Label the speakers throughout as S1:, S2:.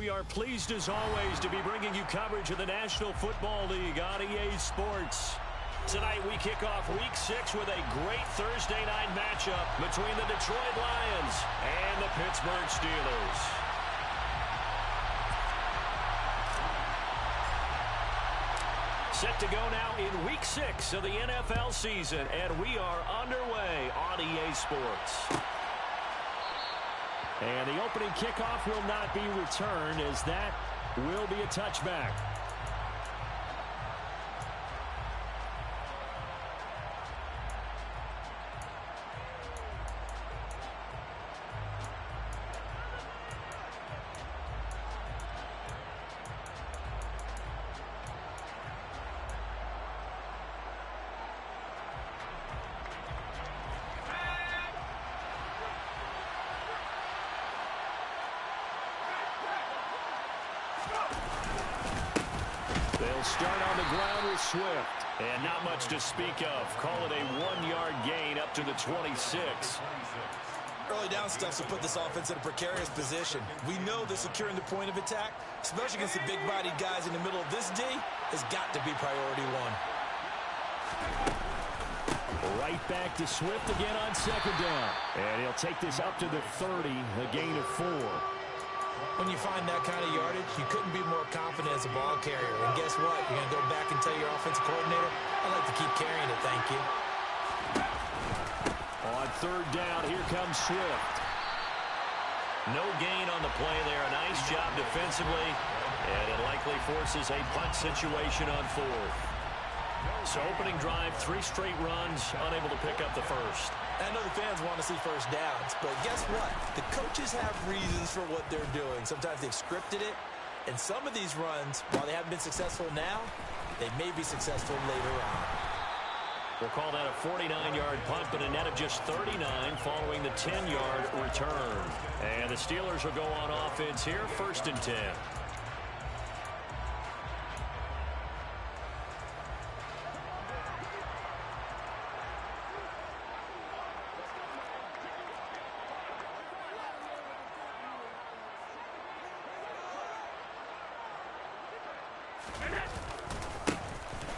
S1: we are pleased as always to be bringing you coverage of the National Football League on EA Sports. Tonight we kick off Week 6 with a great Thursday night matchup between the Detroit Lions and the Pittsburgh Steelers. Set to go now in Week 6 of the NFL season, and we are underway on EA Sports. And the opening kickoff will not be returned, as that will be a touchback. They'll start on the ground with Swift. And not much to speak of. Call it a 1-yard gain up to the 26.
S2: Early down stuff to put this offense in a precarious position. We know that securing the point of attack, especially against the big-bodied guys in the middle of this D, has got to be priority one.
S1: Right back to Swift again on second down. And he'll take this up to the 30, a gain of 4.
S2: When you find that kind of yardage, you couldn't be more confident as a ball carrier. And guess what? You're going to go back and tell your offensive coordinator, I'd like to keep carrying it, thank you.
S1: On third down, here comes Swift. No gain on the play there. A nice job defensively. And it likely forces a punt situation on fourth. So opening drive, 3 straight runs, unable to pick up the first.
S2: I know the fans want to see first downs, but guess what? The coaches have reasons for what they're doing. Sometimes they've scripted it, and some of these runs, while they haven't been successful now, they may be successful later on.
S1: We'll call that a 49-yard punt, but a net of just 39 following the 10-yard return. And the Steelers will go on offense here, 1st and 10.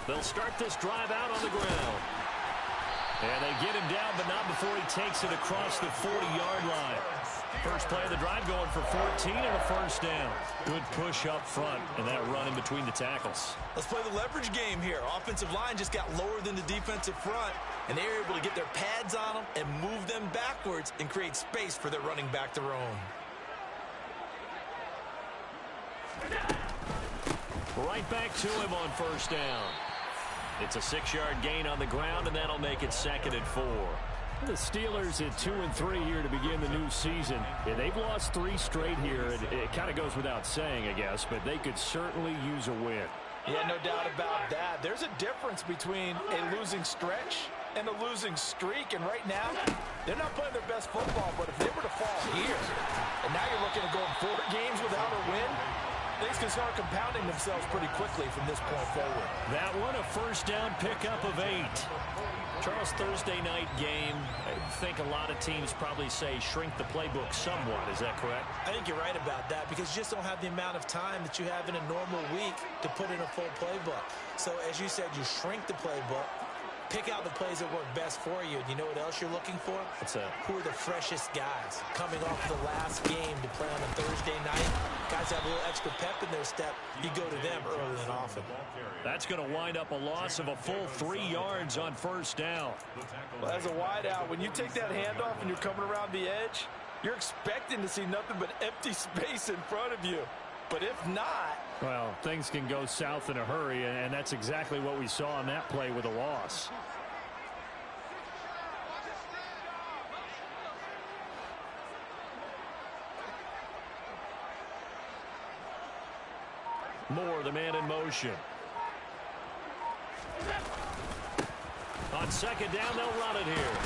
S1: They'll start this drive out on the ground. And they get him down, but not before he takes it across the 40-yard line. First play of the drive going for 14 and a first down. Good push up front, and that run in between the tackles.
S2: Let's play the leverage game here. Offensive line just got lower than the defensive front, and they were able to get their pads on them and move them backwards and create space for their running back to roam.
S1: Right back to him on first down. It's a 6-yard gain on the ground, and that'll make it 2nd and 4. The Steelers at 2-3 here to begin the new season. Yeah, they've lost 3 straight here. It kind of goes without saying, I guess, but they could certainly use a win.
S2: Yeah, no doubt about that. There's a difference between a losing stretch and a losing streak, and right now, they're not playing their best football, but if they were to fall here, and now you're looking at going 4 games without a win, things can start compounding themselves pretty quickly from this point forward.
S1: That one, a first down pickup of 8. Charles, Thursday night game, I think a lot of teams probably say shrink the playbook somewhat. Is that correct?
S2: I think you're right about that because you just don't have the amount of time that you have in a normal week to put in a full playbook. So, as you said, you shrink the playbook. Pick out the plays that work best for you. And you know what else you're looking for?
S1: What's that?
S2: Who are the freshest guys coming off the last game to play on a Thursday night? Guys have a little extra pep in their step. You go to them early and often.
S1: That's going to wind up a loss of a full 3 yards on first down.
S2: Well, as a wideout, when you take that handoff and you're coming around the edge, you're expecting to see nothing but empty space in front of you. But if not...
S1: Well, things can go south in a hurry, and that's exactly what we saw on that play with a loss. Moore, the man in motion. On second down, they'll run it here.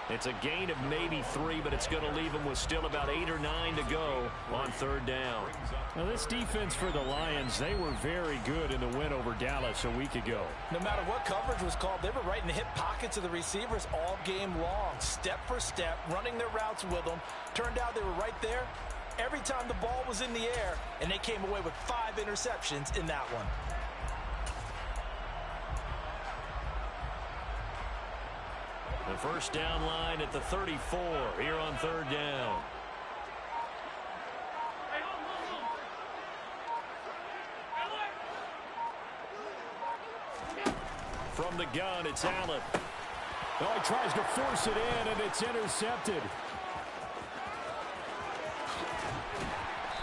S1: It's a gain of maybe 3, but it's going to leave them with still about 8 or 9 to go on third down. Now, this defense for the Lions, they were very good in the win over Dallas a week ago.
S2: No matter what coverage was called, they were right in the hip pockets of the receivers all game long, step for step, running their routes with them. Turned out they were right there every time the ball was in the air, and they came away with 5 interceptions in that one.
S1: The first down line at the 34 here on 3rd down. From the gun, it's Allen. Oh, he tries to force it in, and it's intercepted.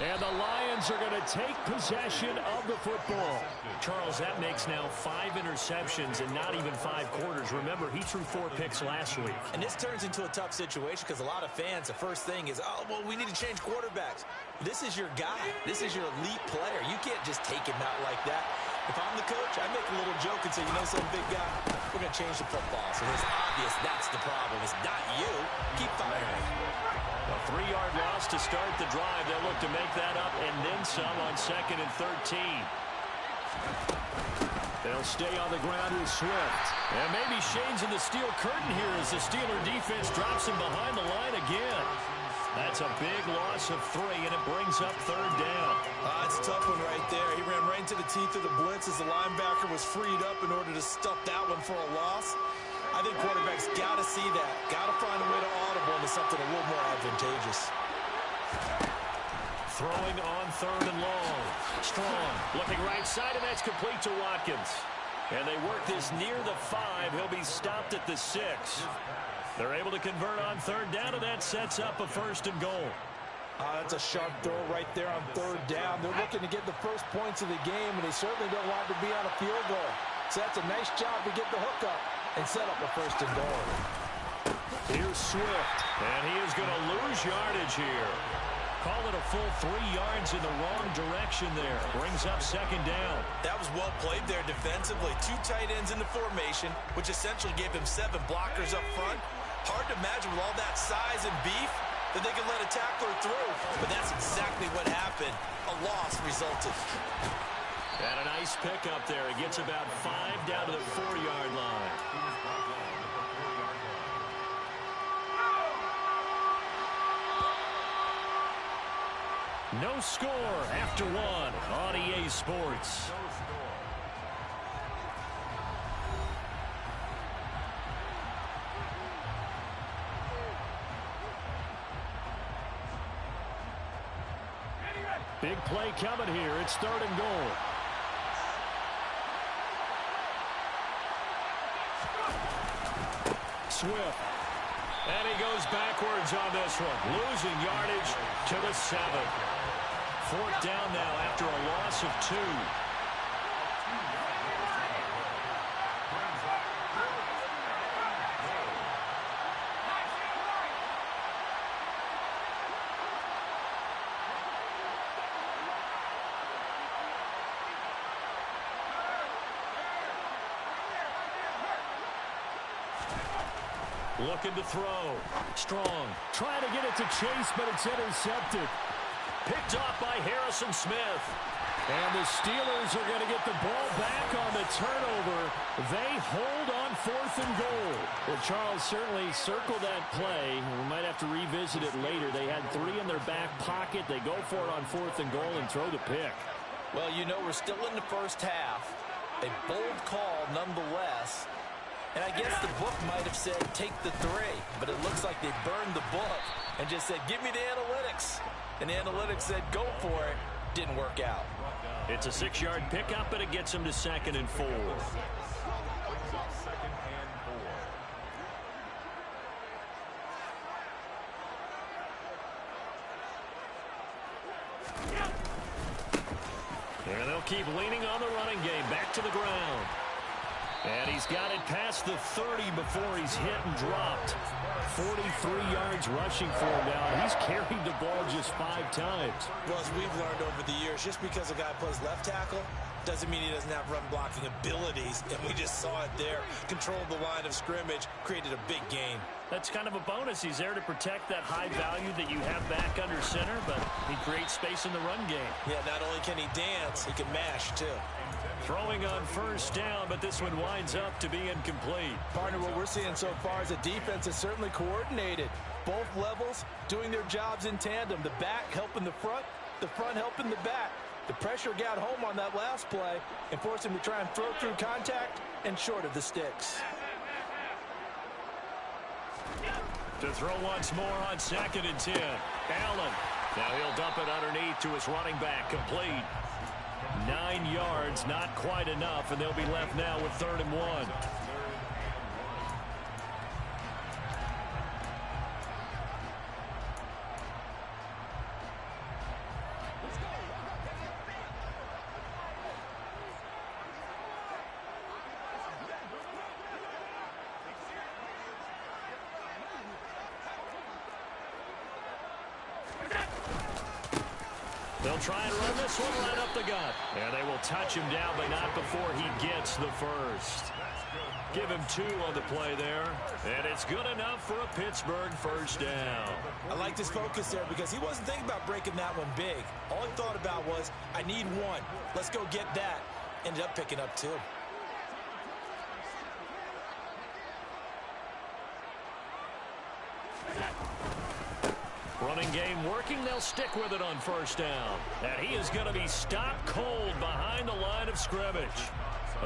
S1: And the Lions are going to take possession of the football. Charles, that makes now 5 interceptions in not even 5 quarters. Remember, he threw 4 picks last week.
S2: And this turns into a tough situation because a lot of fans, the first thing is, oh, well, we need to change quarterbacks. This is your guy. This is your elite player. You can't just take him out like that. If I'm the coach, I make a little joke and say, you know something, big guy, we're going to change the football. So it's obvious that's the problem. It's not you. Keep firing.
S1: A 3-yard loss to start the drive. They'll look to make that up and then some on 2nd and 13. They'll stay on the ground with Swift. And maybe Shane's in the steel curtain here as the Steeler defense drops him behind the line again. That's a big loss of 3, and it brings up 3rd down.
S2: It's a tough one right there. He ran right into the teeth of the blitz as the linebacker was freed up in order to stuff that one for a loss. I think quarterbacks got to see that. Got to find a way to audible into something a little more advantageous.
S1: Throwing on 3rd and long. Strong. Looking right side, and that's complete to Watkins. And they work this near the 5. He'll be stopped at the 6. They're able to convert on 3rd down, and that sets up a 1st and goal.
S2: That's a sharp throw right there on 3rd down. They're looking to get the first points of the game, and they certainly don't want to be on a field goal. So that's a nice job to get the hook up and set up a 1st and goal.
S1: Here's Swift, and he is going to lose yardage here. Call it a full 3 yards in the wrong direction there. Brings up 2nd down.
S2: That was well played there defensively. 2 tight ends in the formation, which essentially gave him 7 blockers up front. Hard to imagine with all that size and beef that they could let a tackler through. But that's exactly what happened. A loss resulted.
S1: And a nice pickup there. He gets about 5 down to the 4-yard line. No score after 1 on EA Sports. Big play coming here. It's 3rd and goal. Swift. And he goes backwards on this one. Losing yardage to the 7. 4th down now after a loss of 2. Looking to throw. Strong. Trying to get it to Chase, but it's intercepted. Picked off by Harrison Smith. And the Steelers are going to get the ball back on the turnover. They hold on 4th and goal. Well, Charles, certainly circle that play. We might have to revisit it later. They had 3 in their back pocket. They go for it on 4th and goal and throw the pick.
S2: Well, you know, we're still in the first half. A bold call nonetheless. And I guess the book might have said take the 3, but it looks like they burned the book and just said give me the analytics. And the analytics said go for it. Didn't work out.
S1: It's a 6-yard pickup, and it gets them to 2nd and 4. And they'll keep leaning on the running game. Back to the ground. And he's got it past the 30 before he's hit and dropped. 43 yards rushing for him now. He's carried the ball just 5 times.
S2: Well, as we've learned over the years, just because a guy plays left tackle doesn't mean he doesn't have run blocking abilities. And we just saw it there. Controlled the line of scrimmage, created a big gain.
S1: That's kind of a bonus. He's there to protect that high value that you have back under center, but he creates space in the run game.
S2: Yeah, not only can he dance, he can mash too.
S1: Throwing on 1st down, but this one winds up to be incomplete.
S2: Partner, what we're seeing so far is the defense is certainly coordinated. Both levels doing their jobs in tandem. The back helping the front helping the back. The pressure got home on that last play and forced him to try and throw through contact and short of the sticks.
S1: To throw once more on 2nd and 10. Allen. Now he'll dump it underneath to his running back. Complete. 9 yards, not quite enough, and they'll be left now with 3rd and 1. They'll try and run this one right up the gut. And they will touch him down, but not before he gets the first. Give him 2 on the play there. And it's good enough for a Pittsburgh first down.
S2: I liked his focus there because he wasn't thinking about breaking that one big. All he thought about was, I need 1. Let's go get that. Ended up picking up 2.
S1: Running game working. They'll stick with it on first down. And he is going to be stopped cold behind the line of scrimmage.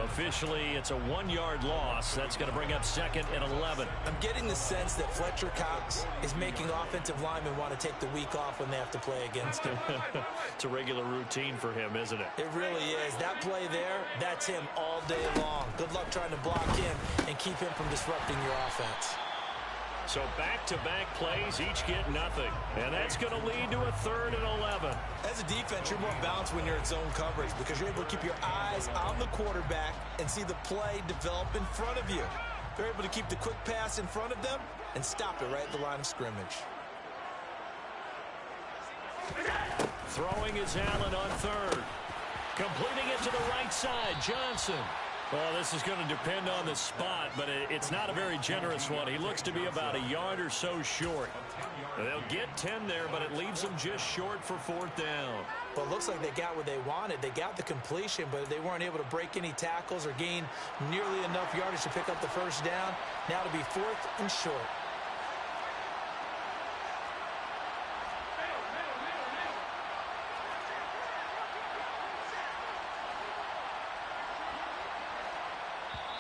S1: Officially, it's a 1-yard loss. That's going to bring up 2nd and 11.
S2: I'm getting the sense that Fletcher Cox is making offensive linemen want to take the week off when they have to play against him.
S1: It's a regular routine for him, isn't it?
S2: It really is. That play there, that's him all day long. Good luck trying to block him and keep him from disrupting your offense.
S1: So back-to-back plays, each get nothing. And that's going to lead to a 3rd and 11.
S2: As a defense, you're more balanced when you're in zone coverage because you're able to keep your eyes on the quarterback and see the play develop in front of you. They're able to keep the quick pass in front of them and stop it right at the line of scrimmage.
S1: Throwing is Allen on 3rd. Completing it to the right side, Johnson. Well, this is going to depend on the spot, but it's not a very generous one. He looks to be about a yard or so short. They'll get 10 there, but it leaves them just short for 4th down.
S2: Well, it looks like they got what they wanted. They got the completion, but they weren't able to break any tackles or gain nearly enough yardage to pick up the first down. Now to be 4th and short.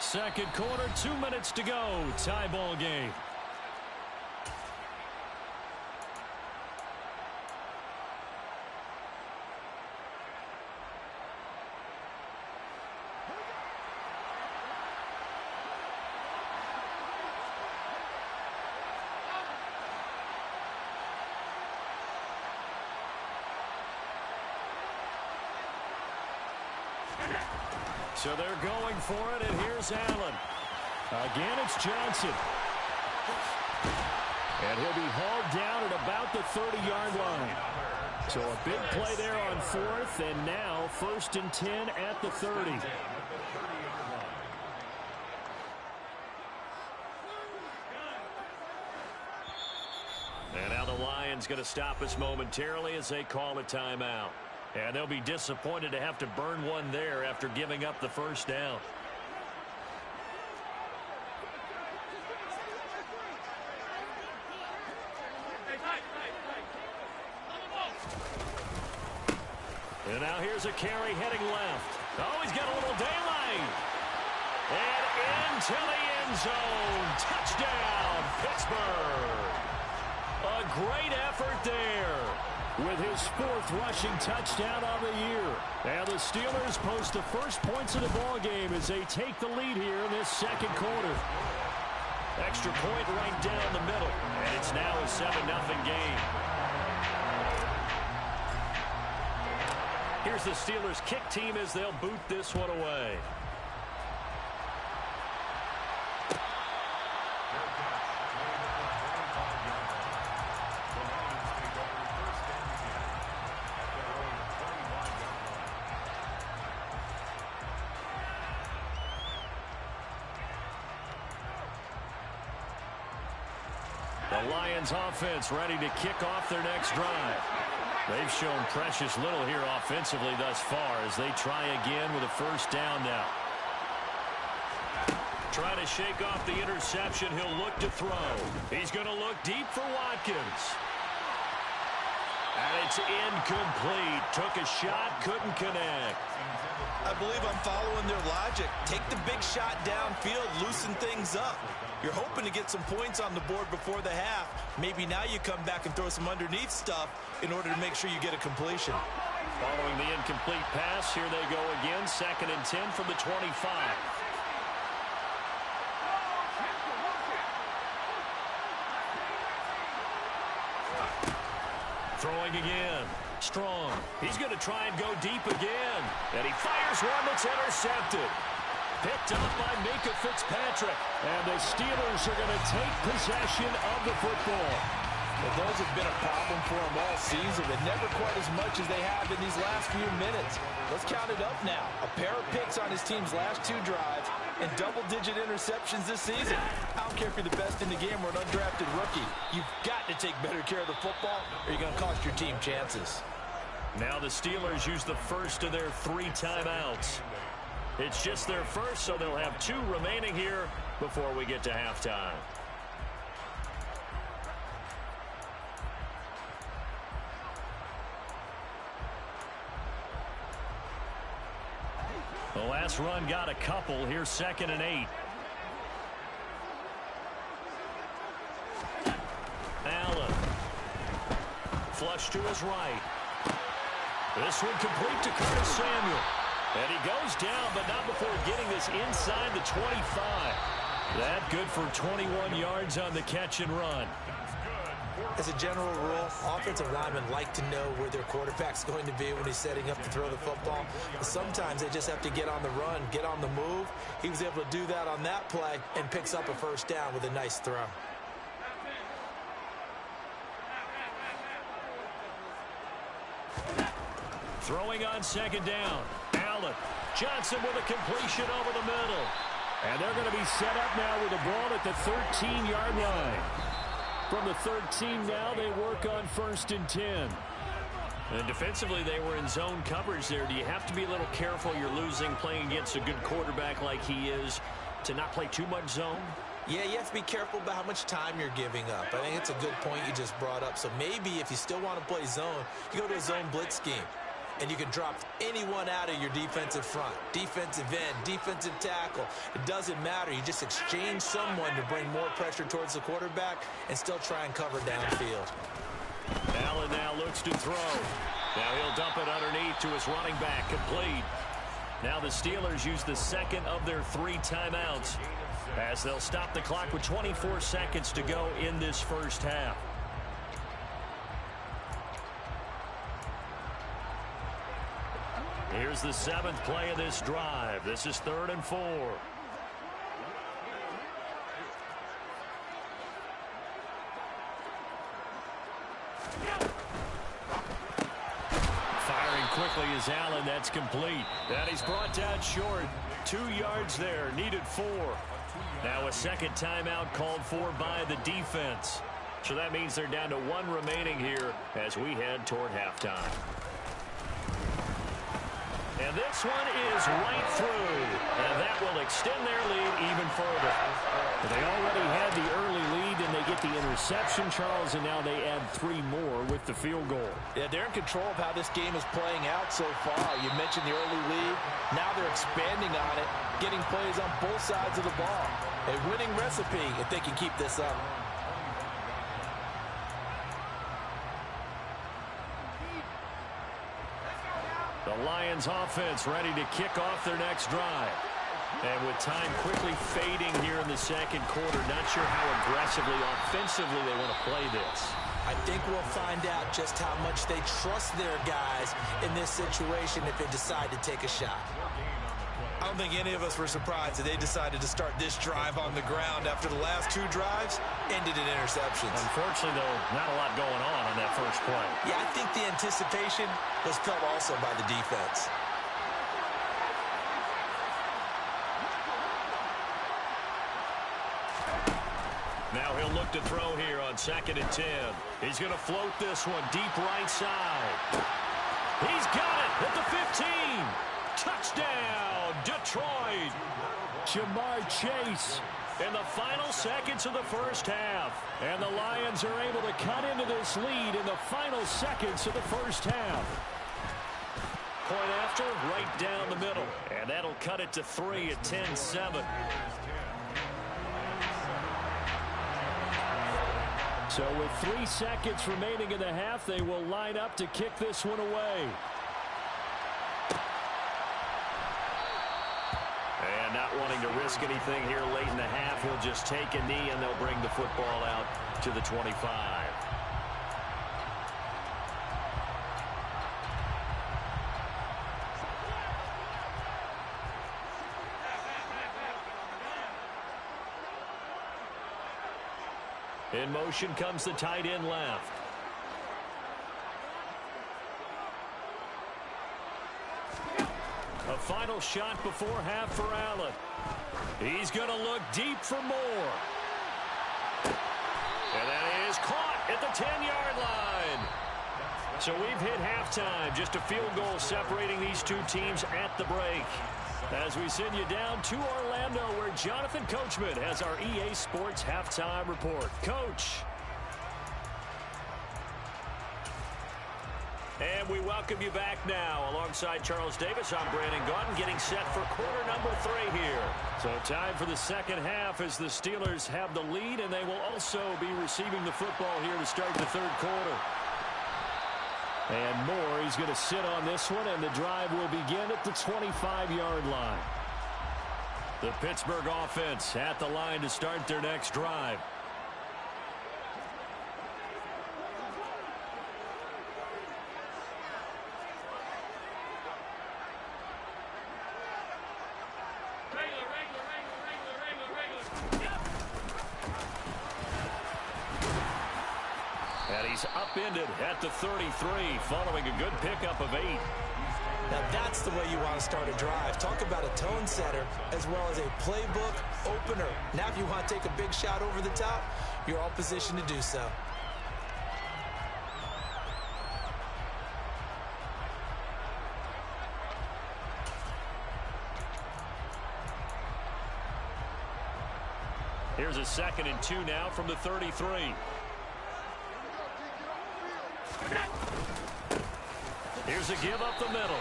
S1: Second quarter, 2 minutes to go. Tie ball game. So they're going for it, and here's Allen. Again, it's Johnson. And he'll be hauled down at about the 30-yard line. So a big play there on 4th, and now 1st and 10 at the 30. And now the Lions going to stop us momentarily as they call a timeout. And they'll be disappointed to have to burn one there after giving up the first down. And now here's a carry heading left. Oh, he's got a little daylight. And into the end zone. Touchdown, Pittsburgh. A great effort there, with his 4th rushing touchdown on the year. And the Steelers post the first points of the ball game as they take the lead here in this second quarter. Extra point right down the middle, and it's now a 7-0 game. Here's the Steelers kick team as they'll boot this one away. The Lions offense ready to kick off their next drive. They've shown precious little here offensively thus far as they try again with a first down now. trying to shake off the interception. He'll look to throw. He's going to look deep for Watkins. And it's incomplete. Took a shot, couldn't connect.
S2: I believe I'm following their logic. Take the big shot downfield, loosen things up. You're hoping to get some points on the board before the half. Maybe now you come back and throw some underneath stuff in order to make sure you get a completion.
S1: Following the incomplete pass, here they go again. 2nd and 10 from the 25. Throwing again. Strong. He's going to try and go deep again. And he fires one that's intercepted. Picked up by Minka Fitzpatrick. And the Steelers are going to take possession of the football.
S2: Well, those have been a problem for them all season, but never quite as much as they have in these last few minutes. Let's count it up now. A pair of picks on his team's last 2 drives and double-digit interceptions this season. I don't care if you're the best in the game or an undrafted rookie. You've got to take better care of the football or you're going to cost your team chances.
S1: Now the Steelers use the first of their 3 timeouts. It's just their first, so they'll have 2 remaining here before we get to halftime. The last run got a couple. Here's 2nd and 8. Allen. Flush to his right. This one complete to Curtis Samuel. And he goes down, but not before getting this inside the 25. That good for 21 yards on the catch and run.
S2: As a general rule, offensive linemen like to know where their quarterback's going to be when he's setting up to throw the football. But sometimes they just have to get on the run, get on the move. He was able to do that on that play and picks up a first down with a nice throw.
S1: Throwing on 2nd down. Allen. Johnson with a completion over the middle. And they're going to be set up now with the ball at the 13-yard line. From the 13 now, they work on 1st and 10. And defensively, they were in zone coverage there. Do you have to be a little careful? You're losing, playing against a good quarterback like he is, to not play too much zone?
S2: Yeah, you have to be careful about how much time you're giving up. I think it's a good point you just brought up. So maybe if you still want to play zone, you go to a zone blitz scheme. And you can drop anyone out of your defensive front, defensive end, defensive tackle. It doesn't matter. You just exchange someone to bring more pressure towards the quarterback and still try and cover downfield.
S1: Allen now looks to throw. Now he'll dump it underneath to his running back, complete. Now the Steelers use the 2nd of their 3 timeouts as they'll stop the clock with 24 seconds to go in this first half. Here's the 7th play of this drive. This is 3rd and 4. Firing quickly is Allen. That's complete. And he's brought down short. 2 yards there. Needed 4. Now a 2nd timeout called for by the defense. So that means they're down to 1 remaining here as we head toward halftime. And this one is right through. And that will extend their lead even further. They already had the early lead, and they get the interception, Charles, and now they add 3 more with the field goal.
S2: Yeah, they're in control of how this game is playing out so far. You mentioned the early lead. Now they're expanding on it, getting plays on both sides of the ball. A winning recipe if they can keep this up.
S1: The Lions offense ready to kick off their next drive. And with time quickly fading here in the 2nd quarter, not sure how aggressively, offensively they want to play this.
S2: I think we'll find out just how much they trust their guys in this situation if they decide to take a shot. I don't think any of us were surprised that they decided to start this drive on the ground after the last 2 drives ended in interceptions.
S1: Unfortunately, though, not a lot going on that first play.
S2: Yeah, I think the anticipation was felt also by the defense.
S1: Now he'll look to throw here on 2nd and 10. He's going to float this one deep right side. He's got it at the 15. Touchdown, Detroit. Jamar Chase. In the final seconds of the first half. And the Lions are able to cut into this lead in the final seconds of the first half. Point after, right down the middle. And that'll cut it to 3 at 10-7. So with 3 seconds remaining in the half, they will line up to kick this one away. And not wanting to risk anything here late in the half, he'll just take a knee and they'll bring the football out to the 25. In motion comes the tight end left. A final shot before half for Allen. He's going to look deep for more. And that is caught at the 10-yard line. So we've hit halftime. Just a field goal separating these two teams at the break. As we send you down to Orlando, where Jonathan Coachman has our EA Sports Halftime Report. Coach. And we welcome you back now. Alongside Charles Davis, I'm Brandon Gaudin, getting set for quarter number 3 here. So time for the second half as the Steelers have the lead, and they will also be receiving the football here to start the third quarter. And Moore, he's going to sit on this one, and the drive will begin at the 25-yard line. The Pittsburgh offense at the line to start their next drive. Upended at the 33 following a good pickup of 8.
S2: Now that's the way you want to start a drive. Talk about a tone setter as well as a playbook opener. Now if you want to take a big shot over the top, you're all positioned to do so.
S1: Here's a 2nd and 2 now from the 33. Here's a give up the middle.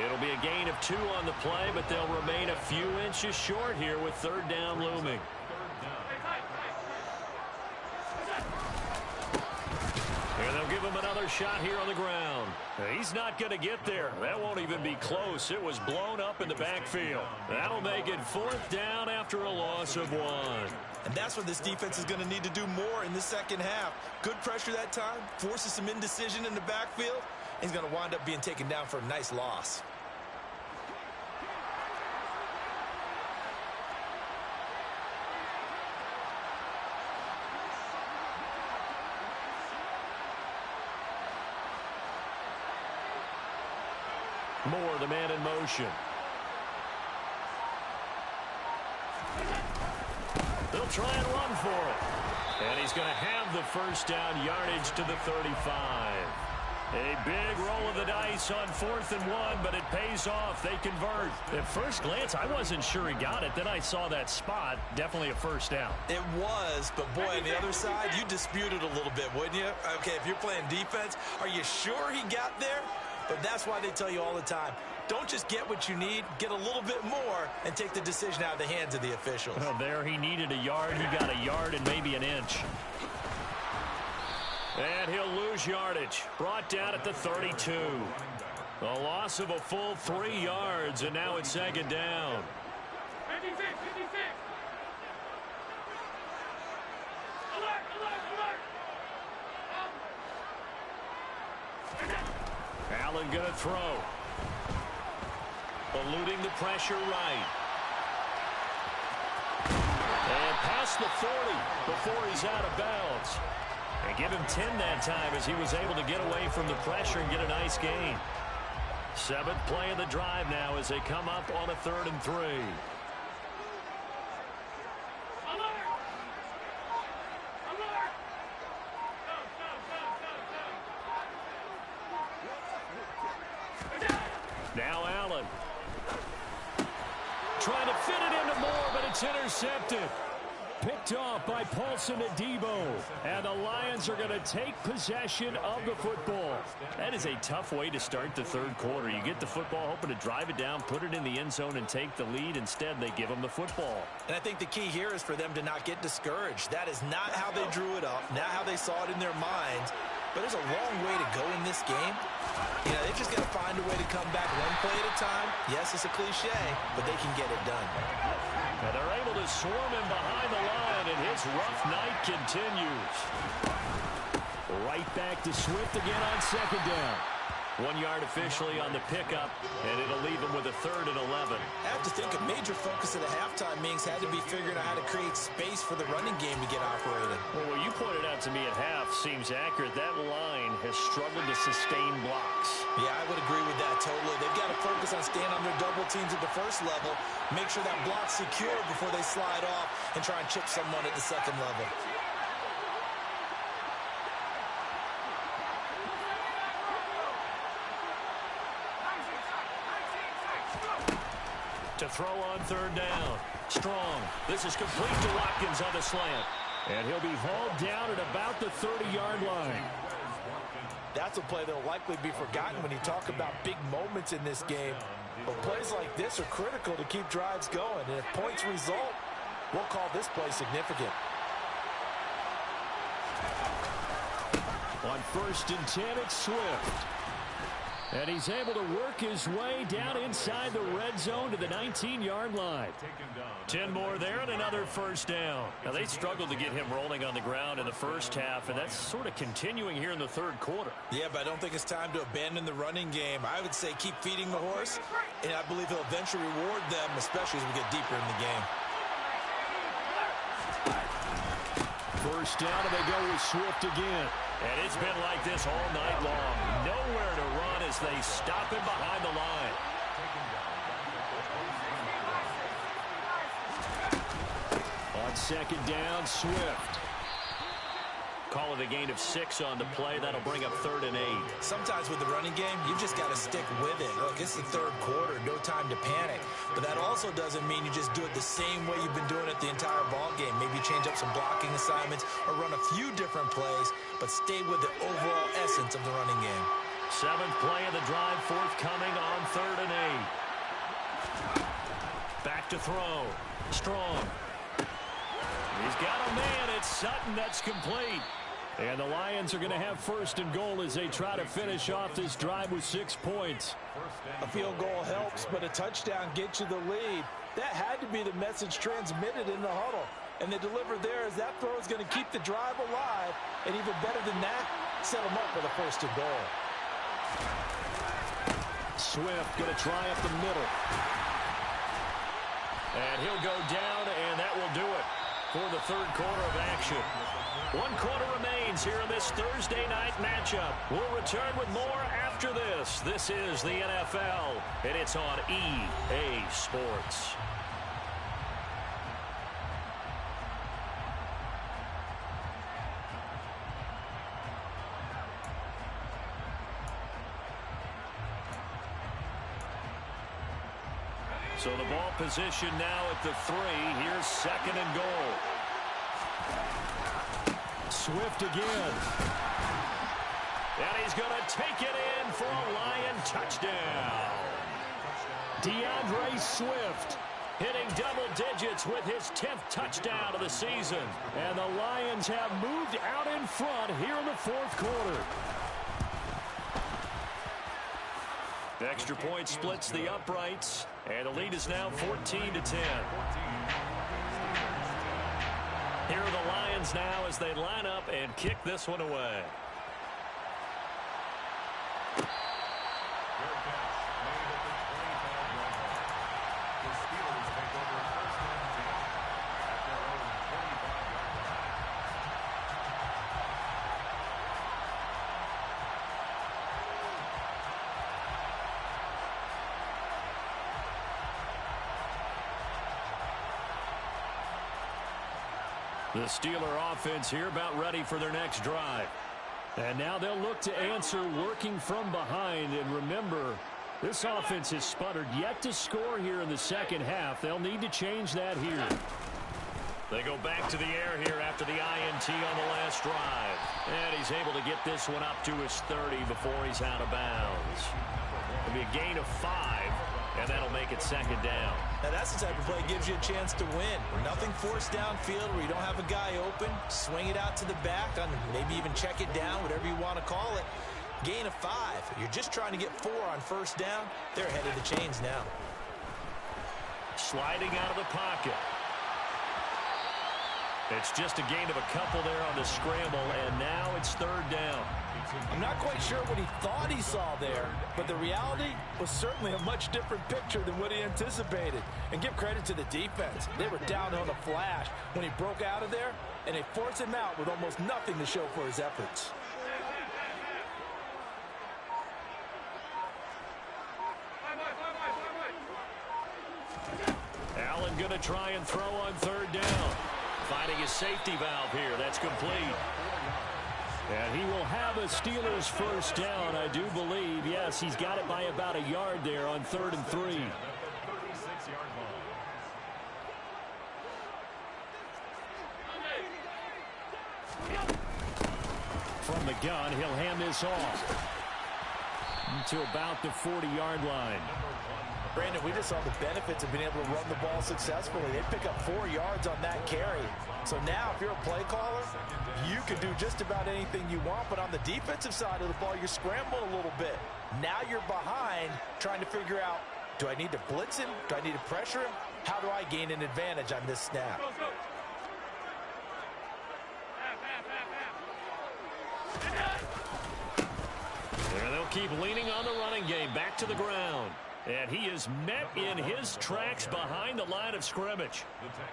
S1: It'll be a gain of 2 on the play, but they'll remain a few inches short here with 3rd down looming. And they'll give him another shot here on the ground. He's not going to get there. That won't even be close. It was blown up in the backfield. That'll make it 4th down after a loss of 1.
S2: And that's what this defense is going to need to do more in the second half. Good pressure that time, forces some indecision in the backfield. He's going to wind up being taken down for a nice loss.
S1: Moore, the man in motion. They'll try and run for it. And he's going to have the 1st down, yardage to the 35. A big roll of the dice on 4th and 1, but it pays off. They convert. At first glance, I wasn't sure he got it. Then I saw that spot. Definitely a 1st down.
S2: It was, but boy, on the other side, you dispute it a little bit, wouldn't you? Okay, if you're playing defense, are you sure he got there? But that's why they tell you all the time, don't just get what you need, get a little bit more, and take the decision out of the hands of the officials.
S1: Well, there he needed a yard. He got a yard and maybe an inch. And he'll lose yardage. Brought down at the 32. A loss of a full 3 yards, and now it's 2nd down.
S3: 56, 56.
S1: Allen going to throw. Eluding the pressure right. And past the 40 before he's out of bounds. And give him 10 that time as he was able to get away from the pressure and get a nice gain. 7th play of the drive now as they come up on a 3rd and 3. Now Allen. Trying to fit it into Moore, but It's intercepted. Picked off by Paulson Adebo. And the Lions are going to take possession of the football. That is a tough way to start the third quarter. You get the football, hoping to drive it down, put it in the end zone, and take the lead. Instead, they give them the football.
S2: And I think the key here is for them to not get discouraged. That is not how they drew it up, not how they saw it in their minds. But there's a long way to go in this game. You know, they've just got to find a way to come back one play at a time. Yes, it's a cliche, but they can get it done.
S1: And they're able to swarm him behind the line, and his rough night continues. Right back to Swift again on second down. 1 yard officially on the pickup, and it'll leave him with a 3rd and 11.
S2: I have to think a major focus of the halftime meetings had to be figuring out how to create space for the running game to get operated.
S1: Well, what you pointed out to me at half seems accurate. That line has struggled to sustain blocks.
S2: Yeah, I would agree with that totally. They've got to focus on staying on their double teams at the first level, make sure that block's secure before they slide off and try and chip someone at the second level.
S1: To throw on 3rd down. Strong. This is complete to Watkins on the slant. And he'll be hauled down at about the 30-yard line.
S2: That's a play that will likely be forgotten when you talk about big moments in this game. But plays like this are critical to keep drives going. And if points result, we'll call this play significant.
S1: On 1st and 10, it's Swift. And he's able to work his way down inside the red zone to the 19-yard line. 10 more there and another 1st down. Now, they struggled to get him rolling on the ground in the first half, and that's sort of continuing here in the third quarter.
S2: Yeah, but I don't think it's time to abandon the running game. I would say keep feeding the horse, and I believe he'll eventually reward them, especially as we get deeper in the game.
S1: 1st down, and they go with Swift again. And it's been like this all night long. Nowhere to run as they stop him behind the line. On 2nd down, Swift. Call it a gain of 6 on the play. That'll bring up 3rd and 8.
S2: Sometimes with the running game, you just got to stick with it. Look, it's the third quarter, no time to panic. But that also doesn't mean you just do it the same way you've been doing it the entire ball game. Maybe change up some blocking assignments or run a few different plays, but stay with the overall essence of the running game.
S1: 7th play of the drive, forthcoming on 3rd and 8. Back to throw. Strong. He's got a man. It's Sutton. That's complete. And the Lions are going to have 1st and goal as they try to finish off this drive with 6 points.
S2: A field goal helps, but a touchdown gets you the lead. That had to be the message transmitted in the huddle. And they delivered there as that throw is going to keep the drive alive. And even better than that, set them up for the 1st and goal.
S1: Swift going to try up the middle. And he'll go down, and that will do it for the third quarter of action. 1 quarter remains here in this Thursday night matchup. We'll return with more after this. This is the NFL, and it's on EA Sports. So the ball position now at the 3. Here's 2nd and goal. Swift again. And he's going to take it in for a Lion touchdown. DeAndre Swift hitting double digits with his 10th touchdown of the season. And the Lions have moved out in front here in the 4th quarter. The extra point splits the uprights, and the lead is now 14-10. Here are the Lions now as they line up and kick this one away. The Steeler offense here about ready for their next drive. And now they'll look to answer working from behind. And remember, This offense has sputtered yet to score here in the second half. They'll need to change that here. They go back to the air here after the INT on the last drive. And he's able to get this one up to his 30 before he's out of bounds. It'll be a gain of 5, and that'll make it second down.
S2: Now that's the type of play that gives you a chance to win. Nothing forced downfield where you don't have a guy open. Swing it out to the back, maybe even check it down, whatever you want to call it. Gain of 5. You're just trying to get 4 on first down. They're ahead of the chains now.
S1: Sliding out of the pocket. It's just a gain of a couple there on the scramble, and now it's third down.
S2: I'm not quite sure what he thought he saw there, but the reality was certainly a much different picture than what he anticipated. And give credit to the defense. They were down on a flash when he broke out of there, and they forced him out with almost nothing to show for his efforts.
S1: Allen going to try and throw on third down. Finding his safety valve here. That's complete. And he will have a Steelers first down, I do believe. Yes, he's got it by about a yard there on 3rd and 3. From the gun, he'll hand this off to about the 40-yard line.
S2: Brandon, we just saw the benefits of being able to run the ball successfully. They pick up 4 yards on that carry. So now, if you're a play caller, you can do just about anything you want. But on the defensive side of the ball, you're scrambling a little bit. Now you're behind, trying to figure out, do I need to blitz him? Do I need to pressure him? How do I gain an advantage on this snap?
S1: There they'll keep leaning on the running game. Back to the ground. And he is met in his tracks behind the line of scrimmage.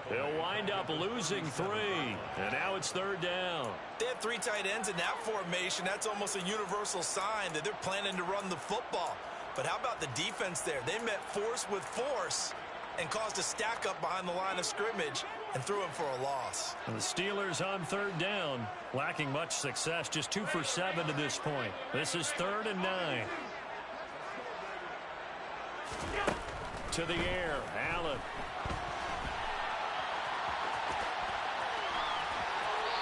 S1: They'll wind up losing 3. And now it's third down.
S2: They have 3 tight ends in that formation. That's almost a universal sign that they're planning to run the football. But how about the defense there? They met force with force and caused a stack up behind the line of scrimmage and threw him for a loss.
S1: And the Steelers on third down, lacking much success, just 2 for 7 to this point. This is 3rd and 9. To the air, Allen.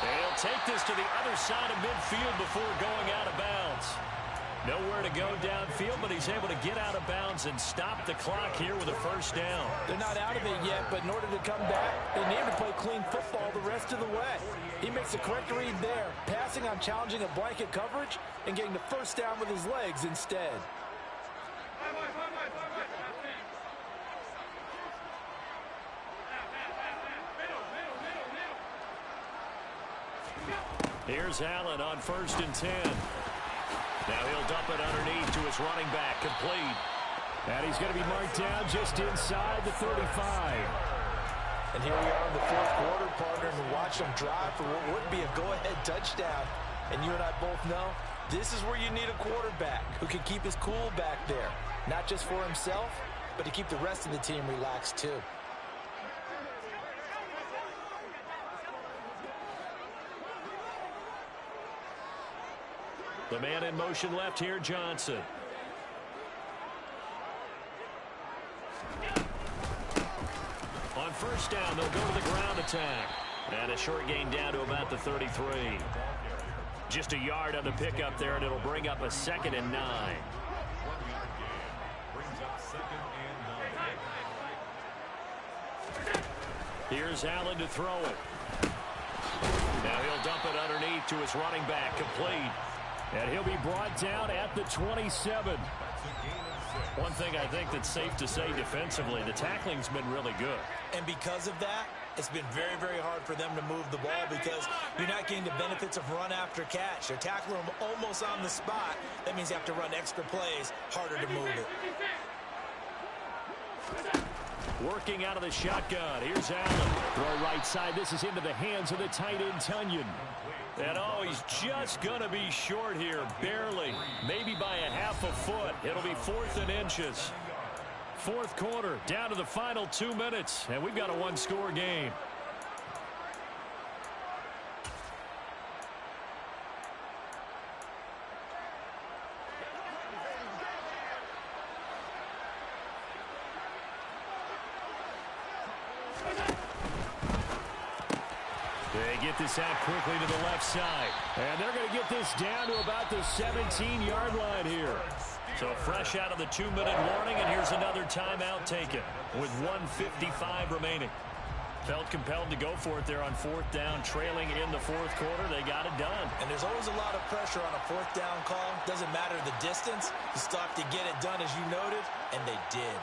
S1: They'll take this to the other side of midfield before going out of bounds. Nowhere to go downfield, but he's able to get out of bounds and stop the clock here with a first down.
S2: They're not out of it yet, but in order to come back, they need to play clean football the rest of the way. He makes the correct read there, passing on challenging a blanket coverage and getting the first down with his legs instead.
S1: Here's Allen on 1st and 10. Now he'll dump it underneath to his running back, complete. And he's going to be marked down just inside the 35.
S2: And here we are in the 4th quarter, partner, and watch them drive for what would be a go-ahead touchdown. And you and I both know this is where you need a quarterback who can keep his cool back there. Not just for himself, but to keep the rest of the team relaxed too.
S1: The man in motion left here, Johnson. On first down, they'll go to the ground attack. And a short gain down to about the 33. Just a yard on the pickup there, and it'll bring up a 2nd and 9. Here's Allen to throw it. Now he'll dump it underneath to his running back, complete. And he'll be brought down at the 27. One thing I think that's safe to say defensively, the tackling's been really good.
S2: And because of that, it's been very, very hard for them to move the ball because you're not getting the benefits of run after catch. They're tackling them almost on the spot. That means you have to run extra plays, harder to move it.
S1: Working out of the shotgun. Here's Allen. Throw right side. This is into the hands of the tight end, Tunyon. And, oh, he's just going to be short here, barely, maybe by a half a foot. It'll be 4th and inches. 4th quarter, down to the final 2 minutes, and we've got a 1-score game. They get this out quickly to the left side. And they're going to get this down to about the 17-yard line here. So fresh out of the 2-minute warning, and here's another timeout taken with 1:55 remaining. Felt compelled to go for it there on fourth down, trailing in the fourth quarter. They got it done.
S2: And there's always a lot of pressure on a fourth down call. Doesn't matter the distance. You stop to get it done, as you noted, and they did.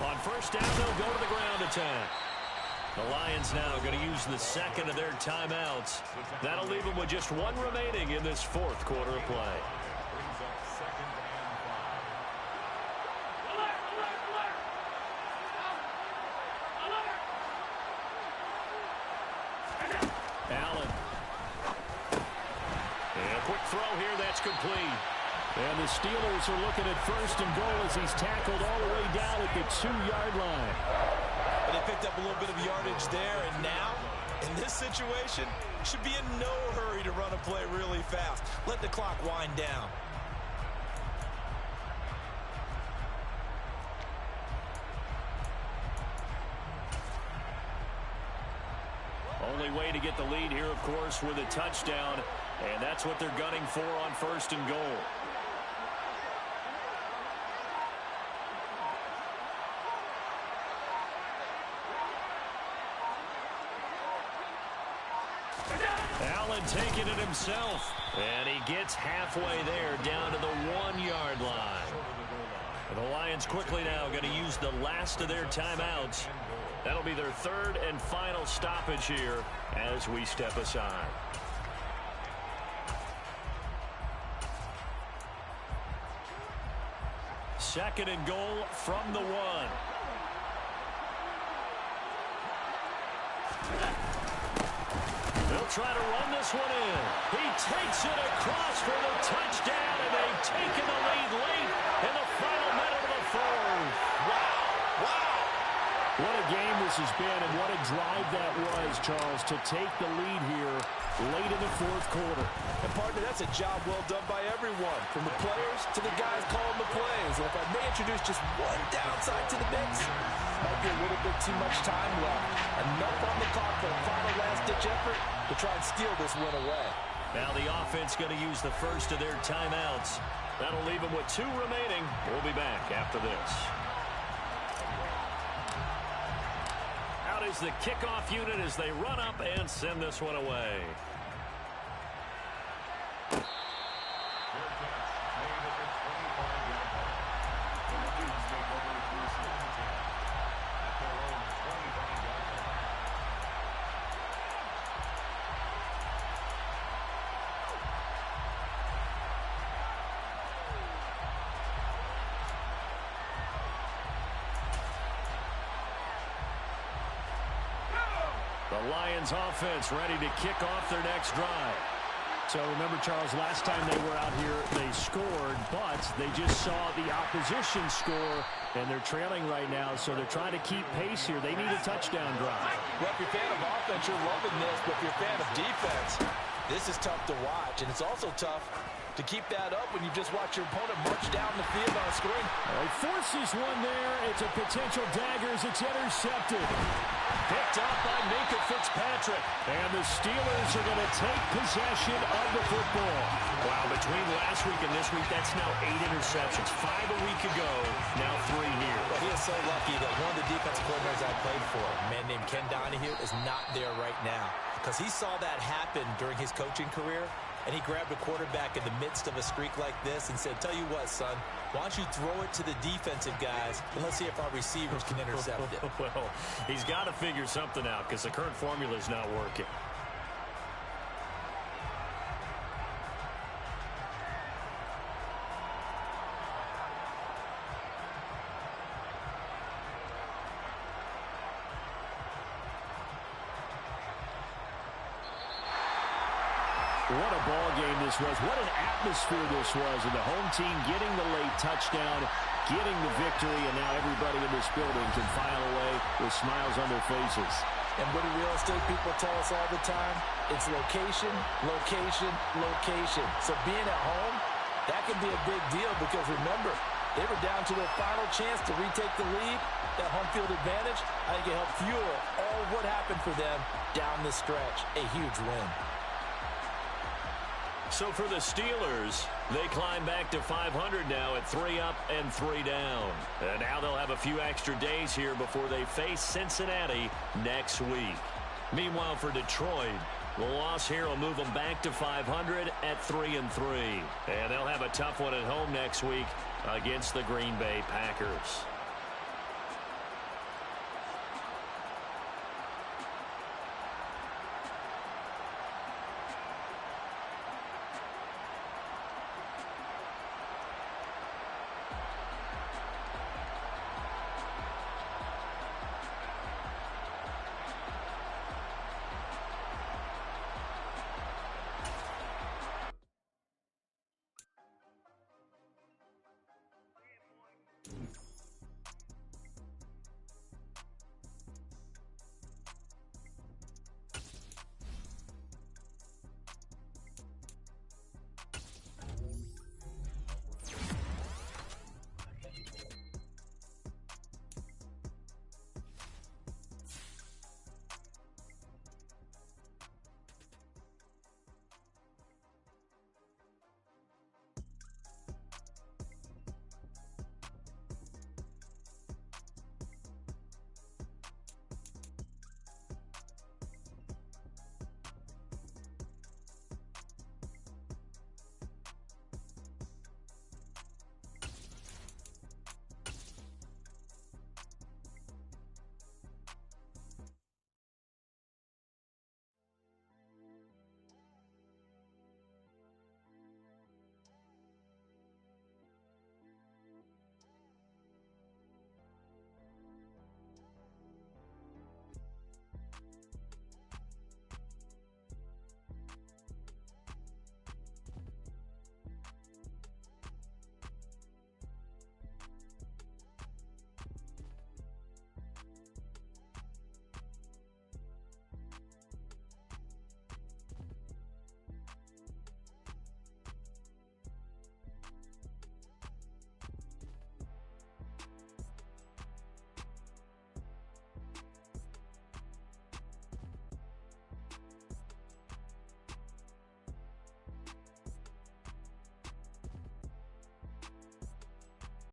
S1: On first down, they'll go to the ground attack. The Lions now going to use the second of their timeouts. That'll leave them with just one remaining in this fourth quarter of play. Allen. And a quick throw here, that's complete. And the Steelers are looking at first and goal as he's tackled all the way down at the 2-yard line.
S2: But they picked up a little bit of yardage there, and now, in this situation, should be in no hurry to run a play really fast. Let the clock wind down.
S1: Only way to get the lead here, of course, with a touchdown, and that's what they're gunning for on first and goal. Allen taking it himself, and he gets halfway there down to the 1-yard line. And the Lions quickly now going to use the last of their timeouts. That'll be their third and final stoppage here as we step aside. Second and goal from the 1. They'll try to run this one in. He takes it across for the touchdown, and they've taken the lead late in the final minute of the fourth.
S2: Wow. Wow.
S1: What a game this has been, and what a drive that was, Charles, to take the lead here late in the fourth quarter.
S2: And, partner, that's a job well done by everyone, from the players to the guys calling the plays. And if I may introduce just one downside to the mix, might be a little bit too much time left. Enough on the clock for a final last-ditch effort to try and steal this win away.
S1: Now the offense going to use the first of their timeouts. That'll leave them with 2 remaining. We'll be back after this. Out is the kickoff unit as they run up and send this one away. The Lions offense ready to kick off their next drive. So remember, Charles, last time they were out here, they scored, but they just saw the opposition score, and they're trailing right now, so they're trying to keep pace here. They need a touchdown drive.
S2: Well, if you're a fan of offense, you're loving this, but if you're a fan of defense, this is tough to watch, and it's also tough to keep that up when you just watch your opponent march down the field on a screen.
S1: He forces one there. It's a potential dagger as it's intercepted. Picked up by Minka Fitzpatrick. And the Steelers are going to take possession of the football. Wow, between last week and this week, that's now 8 interceptions. 5 a week ago, now 3 here.
S2: Well, he is so lucky that one of the defensive coordinators I played for, a man named Ken Donahue, is not there right now. Because he saw that happen during his coaching career, and he grabbed a quarterback in the midst of a streak like this and said, tell you what, son, why don't you throw it to the defensive guys, and let's see if our receivers can intercept it.
S1: Well, he's got to figure something out because the current formula is not working. What a ball game this was. What an atmosphere this was. And the home team getting the late touchdown, getting the victory, and now everybody in this building can file away with smiles on their faces.
S2: And what do real estate people tell us all the time? It's location, location, location. So being at home, that can be a big deal because remember, They were down to their final chance to retake the lead. That home field advantage, I think it helped fuel all what happened for them down the stretch. A huge win.
S1: So for the Steelers, they climb back to 500 now at 3 up and 3 down. And now they'll have a few extra days here before they face Cincinnati next week. Meanwhile, for Detroit, the loss here will move them back to 500 at 3 and 3. And they'll have a tough one at home next week against the Green Bay Packers.